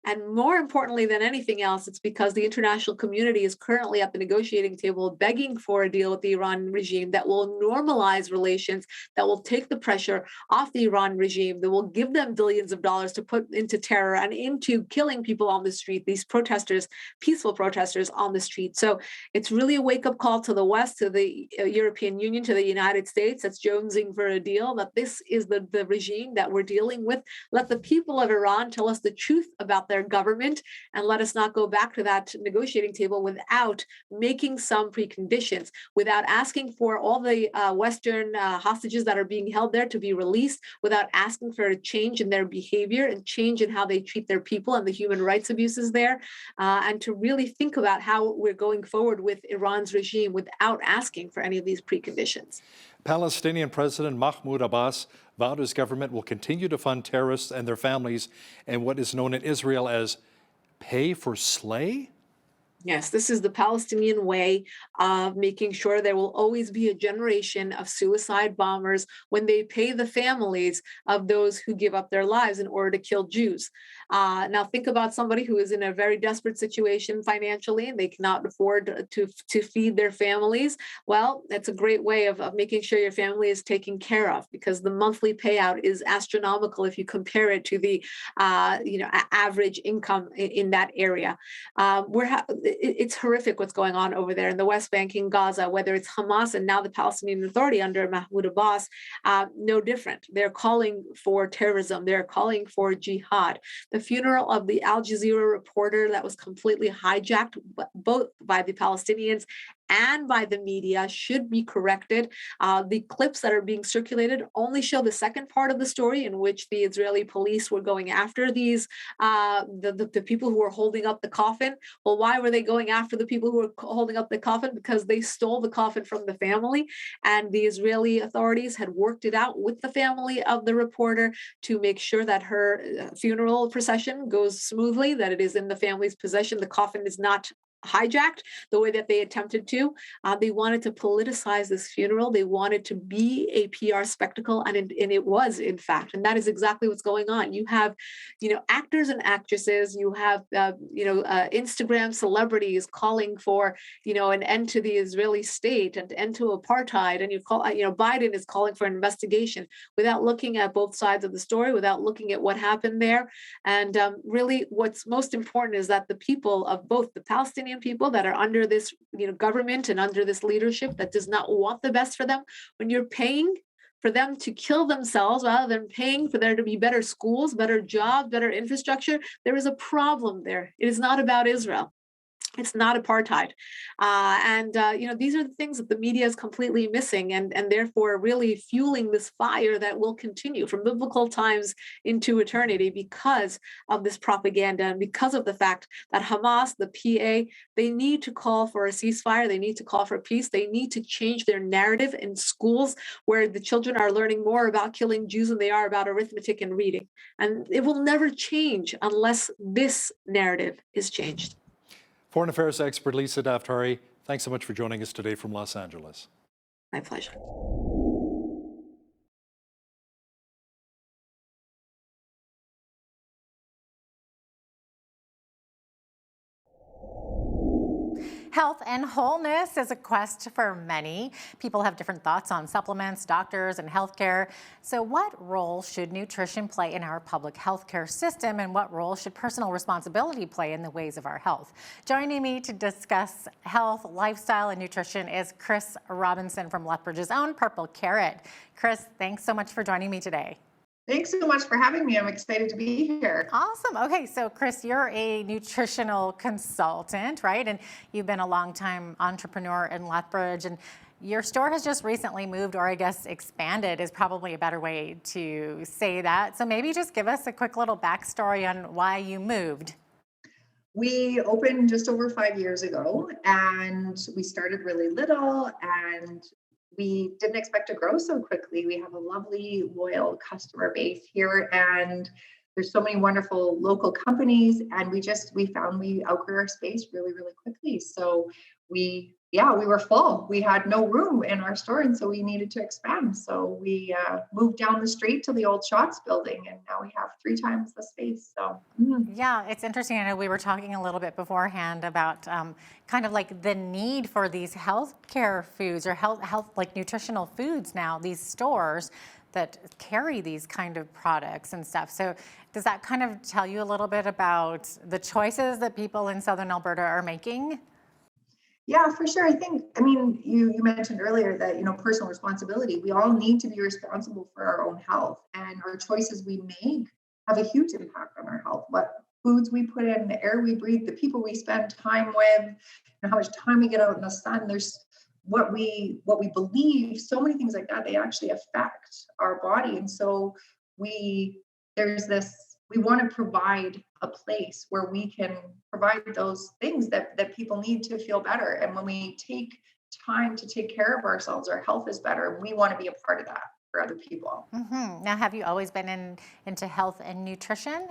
And more importantly than anything else, it's because the international community is currently at the negotiating table begging for a deal with the Iran regime that will normalize relations, that will take the pressure off the Iran regime, that will give them billions of dollars to put into terror and into killing people on the street, these protesters, peaceful protesters on the street. So it's really a wake-up call to the West, to the European Union, to the United States that's jonesing for a deal, that this is the regime that we're dealing with. Let the people of Iran tell us the truth about their government, and let us not go back to that negotiating table without making some preconditions, without asking for all the Western hostages that are being held there to be released, without asking for a change in their behavior and change in how they treat their people and the human rights abuses there, and to really think about how we're going forward with Iran's regime without asking for any of these preconditions. Palestinian President Mahmoud Abbas vowed his government will continue to fund terrorists and their families in what is known in Israel as pay for slay? Yes, this is the Palestinian way of making sure there will always be a generation of suicide bombers when they pay the families of those who give up their lives in order to kill Jews. Now, think about somebody who is in a very desperate situation financially, and they cannot afford to feed their families. Well, that's a great way of making sure your family is taken care of, because the monthly payout is astronomical if you compare it to the average income in that area. It's horrific what's going on over there in the West Bank, in Gaza, whether it's Hamas and now the Palestinian Authority under Mahmoud Abbas, no different. They're calling for terrorism. They're calling for jihad. The funeral of the Al Jazeera reporter that was completely hijacked both by the Palestinians and by the media should be corrected. The clips that are being circulated only show the second part of the story, in which the Israeli police were going after these the people who were holding up the coffin. Well, why were they going after the people who were holding up the coffin? Because they stole the coffin from the family, and the Israeli authorities had worked it out with the family of the reporter to make sure that her funeral procession goes smoothly, that it is in the family's possession. The coffin is not hijacked the way that they attempted to. They wanted to politicize this funeral. They wanted to be a PR spectacle, and it was, in fact. And that is exactly what's going on. You have, actors and actresses. You have, Instagram celebrities calling for, an end to the Israeli state and end to apartheid. And Biden is calling for an investigation without looking at both sides of the story, without looking at what happened there. And really, what's most important is that the people of both the Palestinian people that are under this government and under this leadership that does not want the best for them, when you're paying for them to kill themselves rather than paying for there to be better schools, better jobs, better infrastructure, there is a problem there. It is not about Israel. It's not apartheid. These are the things that the media is completely missing, and therefore really fueling this fire that will continue from biblical times into eternity because of this propaganda and because of the fact that Hamas, the PA, they need to call for a ceasefire. They need to call for peace. They need to change their narrative in schools where the children are learning more about killing Jews than they are about arithmetic and reading. And it will never change unless this narrative is changed. Foreign Affairs expert Lisa Daftari, thanks so much for joining us today from Los Angeles. My pleasure. Health and wholeness is a quest for many. People have different thoughts on supplements, doctors, and healthcare. So what role should nutrition play in our public healthcare system, and what role should personal responsibility play in the ways of our health? Joining me to discuss health, lifestyle, and nutrition is Chris Robinson from Lethbridge's own Purple Carrot. Chris, thanks so much for joining me today. Thanks so much for having me. I'm excited to be here. Awesome. Okay, so Chris, you're a nutritional consultant, right? And you've been a longtime entrepreneur in Lethbridge, and your store has just recently moved, or I guess expanded is probably a better way to say that. So maybe just give us a quick little backstory on why you moved. We opened just over 5 years ago, and we started really little, and we didn't expect to grow so quickly. We have a lovely, loyal customer base here, and there's so many wonderful local companies, and we found we outgrew our space really, really quickly. So we were full. We had no room in our store, and so we needed to expand. So we moved down the street to the old Shots building, and now we have 3 times the space. So yeah, it's interesting. I know we were talking a little bit beforehand about kind of like the need for these healthcare foods or health like nutritional foods now, these stores that carry these kind of products and stuff. So does that kind of tell you a little bit about the choices that people in Southern Alberta are making? Yeah, for sure. I mean, you mentioned earlier that, personal responsibility. We all need to be responsible for our own health, and our choices we make have a huge impact on our health. What foods we put in, the air we breathe, the people we spend time with, and how much time we get out in the sun. There's what we believe, so many things like that, they actually affect our body. And so we want to provide a place where we can provide those things that people need to feel better. And when we take time to take care of ourselves, our health is better. We want to be a part of that for other people. Mm-hmm. Now, have you always been into health and nutrition?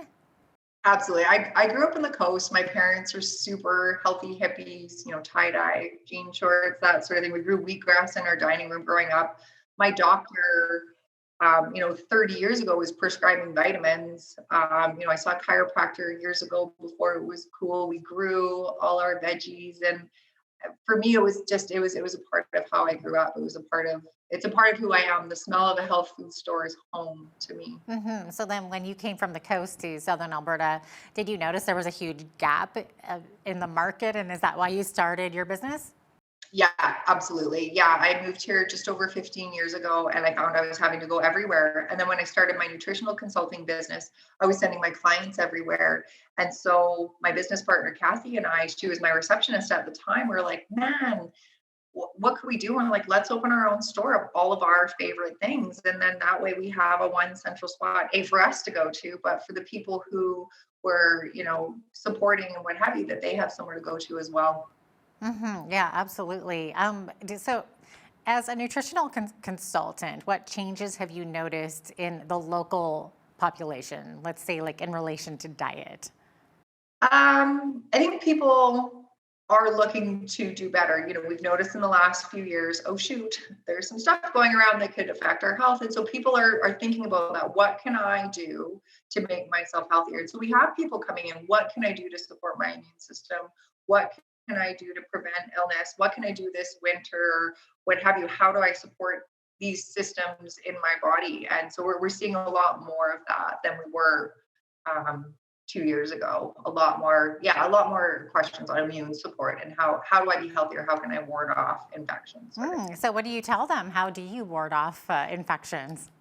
Absolutely. I grew up on the coast. My parents are super healthy hippies, tie-dye, jean shorts, that sort of thing. We grew wheatgrass in our dining room growing up. My doctor 30 years ago was prescribing vitamins. I saw a chiropractor years ago before it was cool. We grew all our veggies, and for me, it was a part of how I grew up. It's a part of who I am. The smell of a health food store is home to me. Mm-hmm. So then when you came from the coast to Southern Alberta, did you notice there was a huge gap in the market? And is that why you started your business? Yeah, absolutely. Yeah, I moved here just over 15 years ago, and I found I was having to go everywhere. And then when I started my nutritional consulting business, I was sending my clients everywhere. And so my business partner, Kathy, and she was my receptionist at the time. We were like, man, what could we do? And we're like, let's open our own store of all of our favorite things. And then that way we have a one central spot, for us to go to, but for the people who were, supporting and what have you, that they have somewhere to go to as well. Mm-hmm. Yeah, absolutely. So as a nutritional consultant, what changes have you noticed in the local population, let's say like in relation to diet? I think people are looking to do better. We've noticed in the last few years, oh shoot, there's some stuff going around that could affect our health. And so people are thinking about that. What can I do to make myself healthier? And so we have people coming in, what can I do to support my immune system? What can I do to prevent illness? What can I do this winter? What have you? How do I support these systems in my body? And so we're seeing a lot more of that than we were 2 years ago. A lot more questions on immune support and how do I be healthier? How can I ward off infections? So what do you tell them? How do you ward off infections?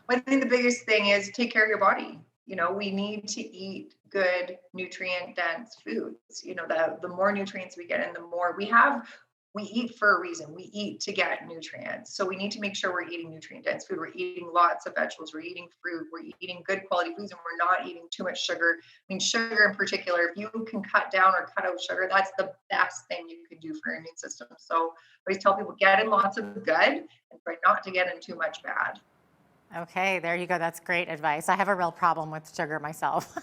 Well, I think the biggest thing is take care of your body. We need to eat good nutrient dense foods. The more nutrients we get in, the more we eat for a reason. We eat to get nutrients. So we need to make sure we're eating nutrient dense food. We're eating lots of vegetables. We're eating fruit. We're eating good quality foods, and we're not eating too much sugar. I mean, sugar in particular, if you can cut down or cut out sugar, that's the best thing you can do for your immune system. So I always tell people, get in lots of good and try not to get in too much bad. Okay, there you go. That's great advice. I have a real problem with sugar myself.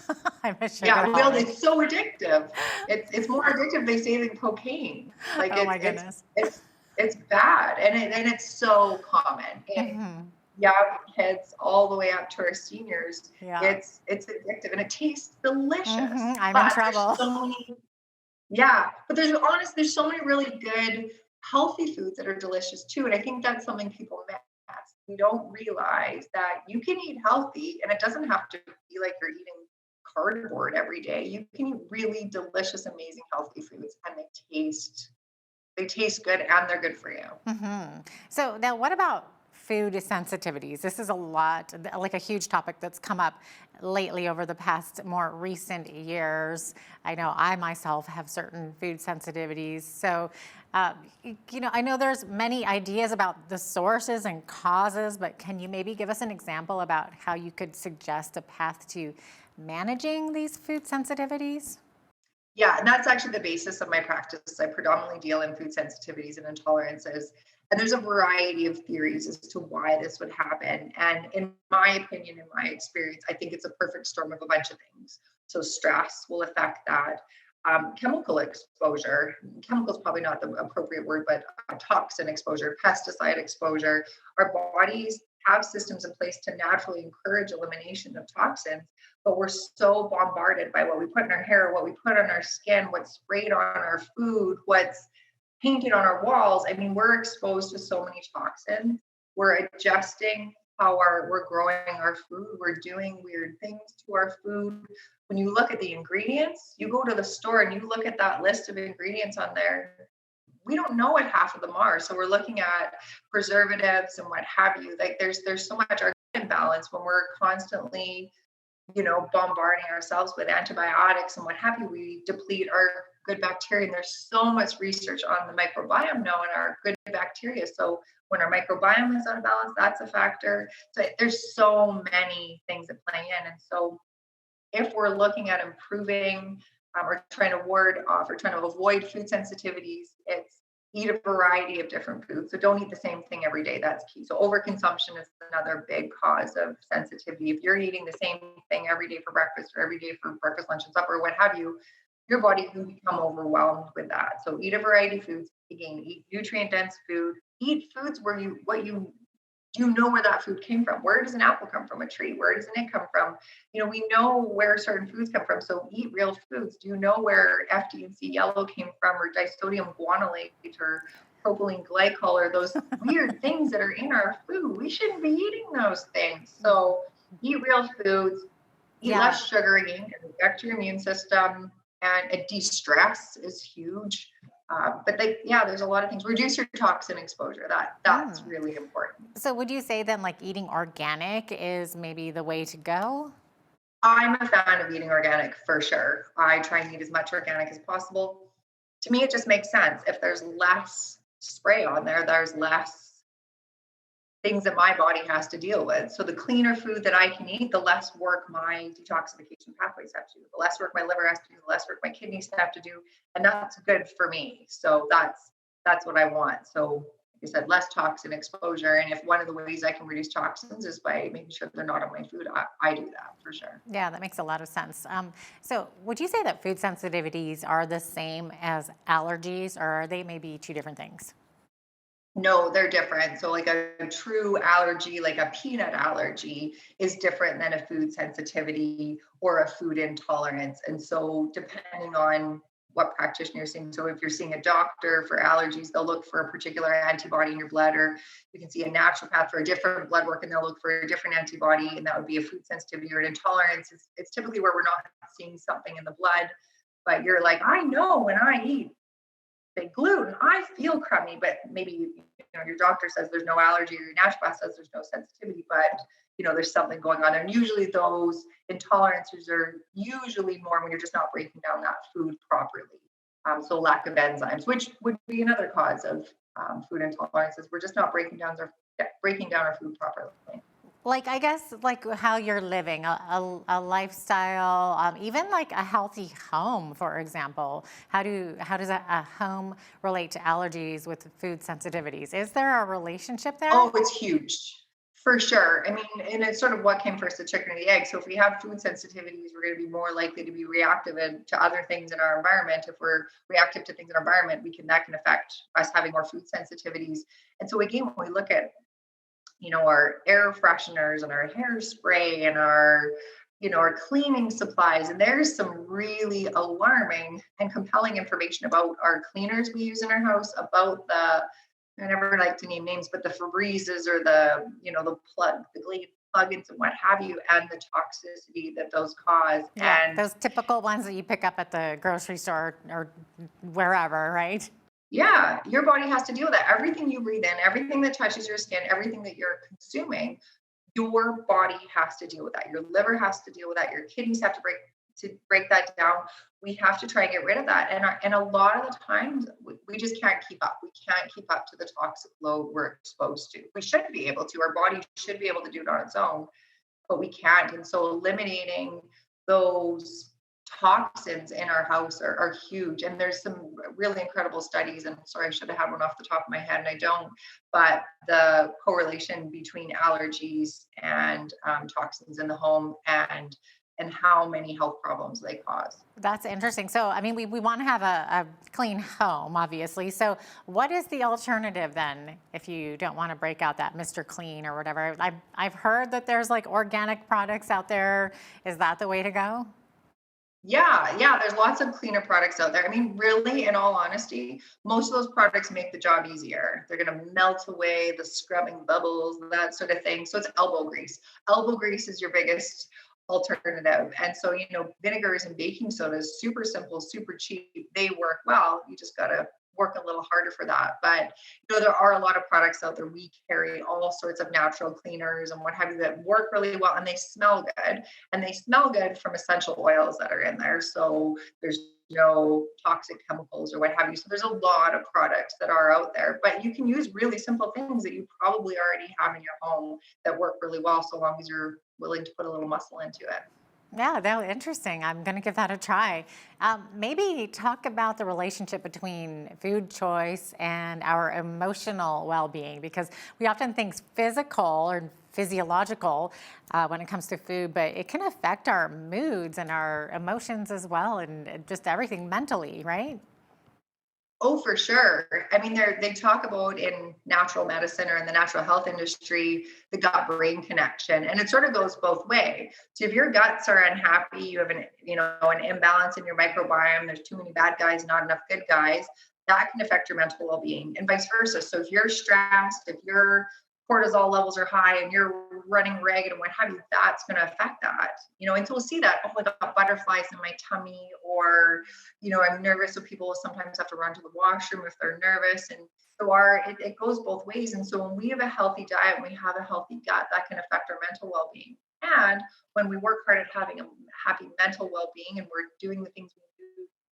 I'm a sugar well, it's so addictive. It's more addictive, they say, than cocaine. Like, oh my goodness, it's bad, and it's so common. Young kids all the way up to our seniors. Yeah. It's addictive, and it tastes delicious. I'm in trouble. Yeah, but there's so many really good healthy foods that are delicious too. And I think that's something people miss. We don't realize that you can eat healthy and it doesn't have to be like you're eating cardboard every day. You can eat really delicious, amazing, healthy foods and they taste good and they're good for you. So now what about food sensitivities? This is a lot, like a huge topic that's come up lately over the past more recent years. I know I myself have certain food sensitivities. So, I know there's many ideas about the sources and causes, but can you maybe give us an example about how you could suggest a path to managing these food sensitivities? Yeah, and that's actually the basis of my practice. I predominantly deal in food sensitivities and intolerances. And there's a variety of theories as to why this would happen. And in my opinion, in my experience, I think it's a perfect storm of a bunch of things. So stress will affect that. Chemical exposure, chemical is probably not the appropriate word, but toxin exposure, pesticide exposure. Our bodies have systems in place to naturally encourage elimination of toxins, but we're so bombarded by what we put in our hair, what we put on our skin, what's sprayed on our food, what's painted on our walls. I mean, we're exposed to so many toxins. We're adjusting how we're growing our food. We're doing weird things to our food. When you look at the ingredients, you go to the store and you look at that list of ingredients on there, we don't know what half of them are. So we're looking at preservatives and what have you. Like there's so much imbalance when we're constantly, bombarding ourselves with antibiotics and what have you. We deplete our good bacteria. And there's so much research on the microbiome now and our good bacteria. So when our microbiome is out of balance, that's a factor. So there's so many things that play in. And so if we're looking at improving or trying to ward off or trying to avoid food sensitivities, it's eat a variety of different foods. So don't eat the same thing every day. That's key. So overconsumption is another big cause of sensitivity. If you're eating the same thing every day for breakfast or every day for breakfast, lunch, and supper, what have you, your body can become overwhelmed with that. So eat a variety of foods. Again, eat nutrient-dense food. Eat foods where you know where that food came from. Where does an apple come from? A tree? Where doesn't it come from? We know where certain foods come from. So eat real foods. Do you know where FD&C yellow came from, or disodium guanylate, or propylene glycol, or those weird things that are in our food? We shouldn't be eating those things. So eat real foods. Eat less sugar again, and affect your immune system. And de-stress is huge. But there's a lot of things. Reduce your toxin exposure. That's really important. So would you say then like eating organic is maybe the way to go? I'm a fan of eating organic for sure. I try and eat as much organic as possible. To me, it just makes sense. If there's less spray on there, there's less things that my body has to deal with. So the cleaner food that I can eat, the less work my detoxification pathways have to do, the less work my liver has to do, the less work my kidneys have to do, and that's good for me. So that's what I want. So like I said, less toxin exposure. And if one of the ways I can reduce toxins is by making sure they're not on my food, I do that for sure. Yeah, that makes a lot of sense. So would you say that food sensitivities are the same as allergies, or are they maybe two different things? No, they're different. So like a true allergy, like a peanut allergy, is different than a food sensitivity or a food intolerance. And so depending on what practitioner you're seeing, so if you're seeing a doctor for allergies, they'll look for a particular antibody in your blood, or you can see a naturopath for a different blood work and they'll look for a different antibody, and that would be a food sensitivity or an intolerance. It's typically where we're not seeing something in the blood, but you're like, I know when I eat gluten, I feel crummy, but maybe your doctor says there's no allergy, or your naturopath says there's no sensitivity, but there's something going on there. And usually those intolerances are usually more when you're just not breaking down that food properly. So lack of enzymes, which would be another cause of food intolerances. We're just not breaking down our food properly. Like, I guess, like how you're living, a lifestyle, even like a healthy home, for example. How does a home relate to allergies with food sensitivities? Is there a relationship there? Oh, it's huge. For sure. I mean, and it's sort of what came first, the chicken or the egg. So if we have food sensitivities, we're going to be more likely to be reactive to other things in our environment. If we're reactive to things in our environment, that can affect us having more food sensitivities. And so again, when we look at our air fresheners and our hairspray and our our cleaning supplies. And there's some really alarming and compelling information about our cleaners we use in our house, about I never like to name names, but the Febrezes or the Glade plugins and what have you, and the toxicity that those cause. Yeah, And those typical ones that you pick up at the grocery store or wherever, right? yeah, your body has to deal with that. Everything you breathe in, everything that touches your skin, everything that you're consuming, your body has to deal with that. Your liver has to deal with that. Your kidneys have to break that down. We have to try and get rid of that. And a lot of the times we just can't keep up. We can't keep up to the toxic load we're exposed to. We should be able to. Our body should be able to do it on its own, but we can't. And so eliminating those toxins in our house are huge. And there's some really incredible studies, and sorry, I should have had one off the top of my head and I don't, but the correlation between allergies and toxins in the home and how many health problems they cause. That's interesting. So, I mean, we want to have a clean home, obviously. So what is the alternative then if you don't want to break out that Mr. Clean or whatever? I've heard that there's like organic products out there. Is that the way to go? Yeah, there's lots of cleaner products out there. I mean, really, in all honesty, most of those products make the job easier. They're going to melt away the scrubbing bubbles, that sort of thing. So it's elbow grease. Elbow grease is your biggest alternative. And so, vinegars and baking sodas, super simple, super cheap. They work well. You just got to work a little harder for that. But there are a lot of products out there. We carry all sorts of natural cleaners and what have you that work really well, and they smell good. And they smell good from essential oils that are in there. So there's no toxic chemicals or what have you. So there's a lot of products that are out there, but you can use really simple things that you probably already have in your home that work really well, so long as you're willing to put a little muscle into it. Yeah, no, interesting. I'm going to give that a try. Maybe talk about the relationship between food choice and our emotional well-being, because we often think physical or physiological when it comes to food, but it can affect our moods and our emotions as well, and just everything mentally, right? Oh, for sure. I mean, they talk about in natural medicine or in the natural health industry, the gut-brain connection, and it sort of goes both ways. So if your guts are unhappy, you have an imbalance in your microbiome, there's too many bad guys, not enough good guys, that can affect your mental well-being, and vice versa. So if you're stressed, if your cortisol levels are high and you're running ragged and what have you, that's going to affect that. And so we'll see that, oh, I got butterflies in my tummy, or, I'm nervous. So people will sometimes have to run to the washroom if they're nervous. And so it goes both ways. And so when we have a healthy diet, and we have a healthy gut, that can affect our mental well-being. And when we work hard at having a happy mental well-being, and we're doing the things we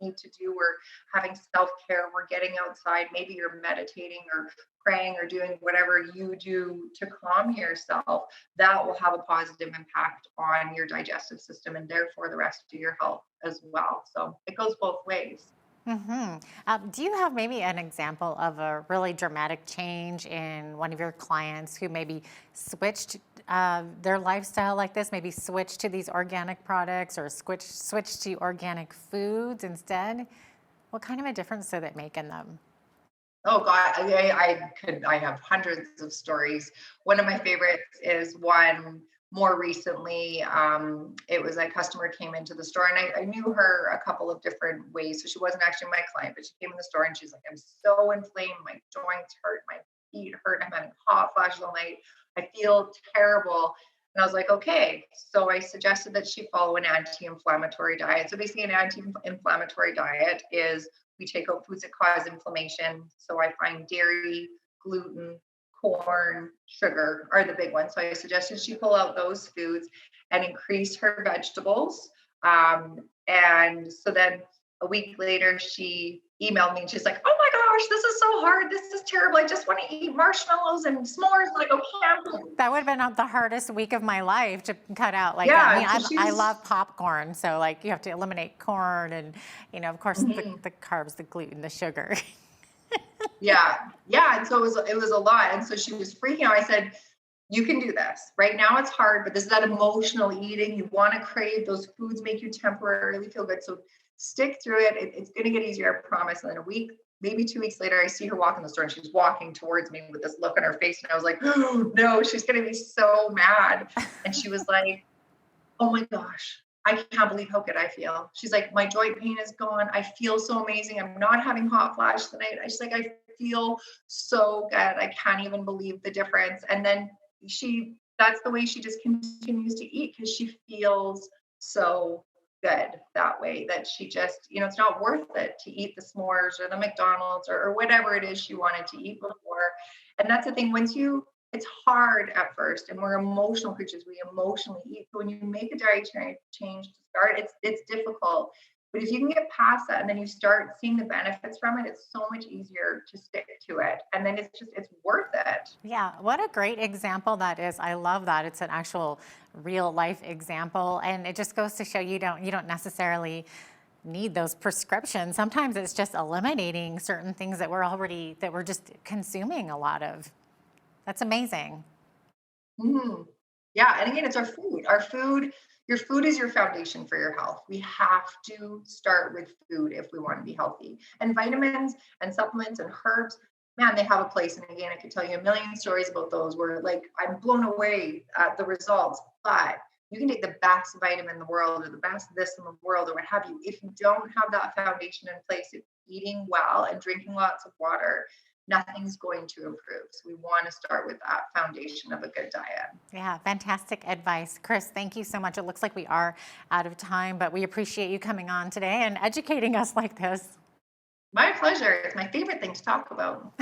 need to do, we're having self-care, we're getting outside, maybe you're meditating or praying or doing whatever you do to calm yourself, that will have a positive impact on your digestive system and therefore the rest of your health as well. So it goes both ways. Mm-hmm. Do you have maybe an example of a really dramatic change in one of your clients who maybe switched their lifestyle like this, maybe switched to these organic products or switched to organic foods instead? What kind of a difference did it make in them? Oh God, I have hundreds of stories. One of my favorites is one more recently. It was a customer came into the store, and I knew her a couple of different ways. So she wasn't actually my client, but she came in the store and she's like, I'm so inflamed, my joints hurt, my feet hurt, I'm having hot flashes all night, I feel terrible. And I was like, okay. So I suggested that she follow an anti-inflammatory diet. So basically an anti-inflammatory diet is we take out foods that cause inflammation. So I find dairy, gluten, corn, sugar are the big ones. So I suggested she pull out those foods and increase her vegetables. And so then a week later, she emailed me and she's like, oh my gosh, this is so hard. This is terrible. I just want to eat marshmallows and s'mores and I go camping. That would have been the hardest week of my life to cut out. Like, Yeah, I so mean, I love popcorn. So like you have to eliminate corn and, of course, the carbs, the gluten, the sugar. Yeah. And so it was a lot. And so she was freaking out. I said, you can do this. Right now it's hard, but this is that emotional eating. You want to crave those foods, make you temporarily feel good. So stick through it. It's going to get easier, I promise. And then a week, maybe 2 weeks later, I see her walk in the store and she's walking towards me with this look on her face. And I was like, oh no, she's going to be so mad. And she was like, oh my gosh, I can't believe how good I feel. She's like, my joint pain is gone. I feel so amazing. I'm not having hot flash tonight. She's like, I feel so good. I can't even believe the difference. And then that's the way she just continues to eat, because she feels so good that way, that she just, it's not worth it to eat the s'mores or the McDonald's or whatever it is she wanted to eat before. And that's the thing, it's hard at first, and we're emotional creatures. We emotionally eat. So when you make a dietary change to start, it's difficult. But if you can get past that and then you start seeing the benefits from it, it's so much easier to stick to it. And then it's worth it. Yeah, what a great example that is. I love that. It's an actual real life example. And it just goes to show you don't necessarily need those prescriptions. Sometimes it's just eliminating certain things that we're just consuming a lot of. That's amazing. Mm-hmm. Yeah, and again, it's our food. Your food is your foundation for your health. We have to start with food if we want to be healthy. And vitamins and supplements and herbs, man, they have a place. And again, I could tell you a million stories about those where I'm blown away at the results. But you can take the best vitamin in the world or the best this in the world or what have you. If you don't have that foundation in place of eating well and drinking lots of water, nothing's going to improve. So we want to start with that foundation of a good diet. Yeah, fantastic advice. Chris, thank you so much. It looks like we are out of time, but we appreciate you coming on today and educating us like this. My pleasure. It's my favorite thing to talk about.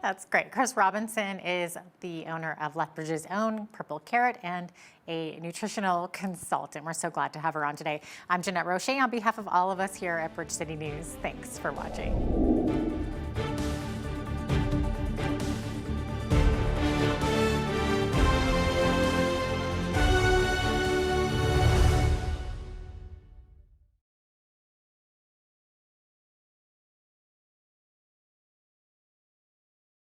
That's great. Chris Robinson is the owner of Lethbridge's own Purple Carrot and a nutritional consultant. We're so glad to have her on today. I'm Jeanette Roche on behalf of all of us here at Bridge City News. Thanks for watching.